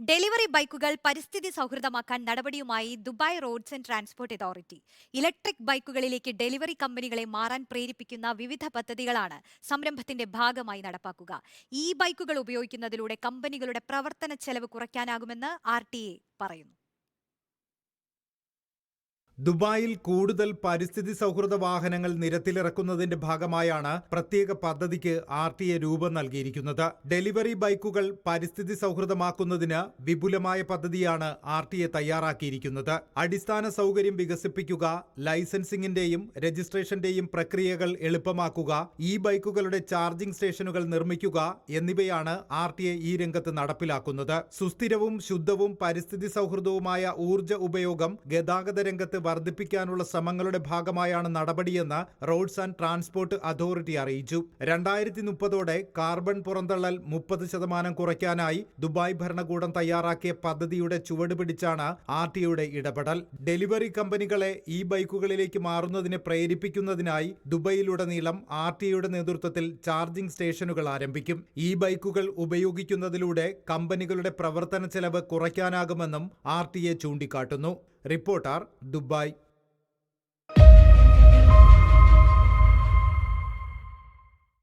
Delivery ബൈക്കുകൾ പരിസ്ഥിതി സൗഹൃദമാക്കാൻ നടപടിയുമായി Dubai roads and transport authority. Electric ബൈക്കുകളിലേക്ക് ഡെലിവറി കമ്പനികളെ മാറാൻ പ്രേരിപ്പിക്കുന്ന വിവിധ പദ്ധതികളാണ് സംരംഭത്തിന്റെ ഭാഗമായി നടപ്പാക്കുക. ഈ ബൈക്കുകൾ ഉപയോഗിക്കുന്നതിലൂടെ കമ്പനികളുടെ പ്രവർത്തന ചെലവ് കുറയ്ക്കാനാകുമെന്ന് RTA പറയുന്നു. ദുബായിൽ കൂടുതൽ പരിസ്ഥിതി സൗഹൃദ വാഹനങ്ങൾ നിരത്തിലിറക്കുന്നതിന്റെ ഭാഗമായാണ് പ്രത്യേക പദ്ധതിക്ക് RTA രൂപം നൽകിയിരിക്കുന്നത്. ഡെലിവറി ബൈക്കുകൾ പരിസ്ഥിതി സൗഹൃദമാക്കുന്നതിന് വിപുലമായ പദ്ധതിയാണ് RTA തയ്യാറാക്കിയിരിക്കുന്നത്. അടിസ്ഥാന സൗകര്യം വികസിപ്പിക്കുക, ലൈസൻസിംഗിന്റെയും രജിസ്ട്രേഷന്റെയും പ്രക്രിയകൾ എളുപ്പമാക്കുക, ഈ ബൈക്കുകളുടെ ചാർജിംഗ് സ്റ്റേഷനുകൾ നിർമ്മിക്കുക എന്നിവയാണ് RTA ഈ രംഗത്ത് നടപ്പിലാക്കുന്നത്. സുസ്ഥിരവും ശുദ്ധവും പരിസ്ഥിതി സൗഹൃദവുമായ ഊർജ്ജ ഉപയോഗം ഗതാഗത രംഗത്ത് വർദ്ധിപ്പിക്കാനുള്ള ശ്രമങ്ങളുടെ ഭാഗമായാണ് നടപടിയെന്ന് റോഡ്സ് ആൻഡ് ട്രാൻസ്പോർട്ട് അതോറിറ്റി അറിയിച്ചു. 2030ഓടെ കാർബൺ പുറന്തള്ളൽ 30% കുറയ്ക്കാനായി ദുബായ് ഭരണകൂടം തയ്യാറാക്കിയ പദ്ധതിയുടെ ചുവട് പിടിച്ചാണ് RTAയുടെ ഇടപെടൽ. ഡെലിവറി കമ്പനികളെ ഈ ബൈക്കുകളിലേക്ക് മാറുന്നതിനെ പ്രേരിപ്പിക്കുന്നതിനായി ദുബായിലുടനീളം RTAയുടെ നേതൃത്വത്തിൽ ചാർജിംഗ് സ്റ്റേഷനുകൾ ആരംഭിക്കും. ഈ ബൈക്കുകൾ ഉപയോഗിക്കുന്നതിലൂടെ കമ്പനികളുടെ പ്രവർത്തന ചെലവ് കുറയ്ക്കാനാകുമെന്നും RTA ചൂണ്ടിക്കാട്ടുന്നു. Reporter, Dubai.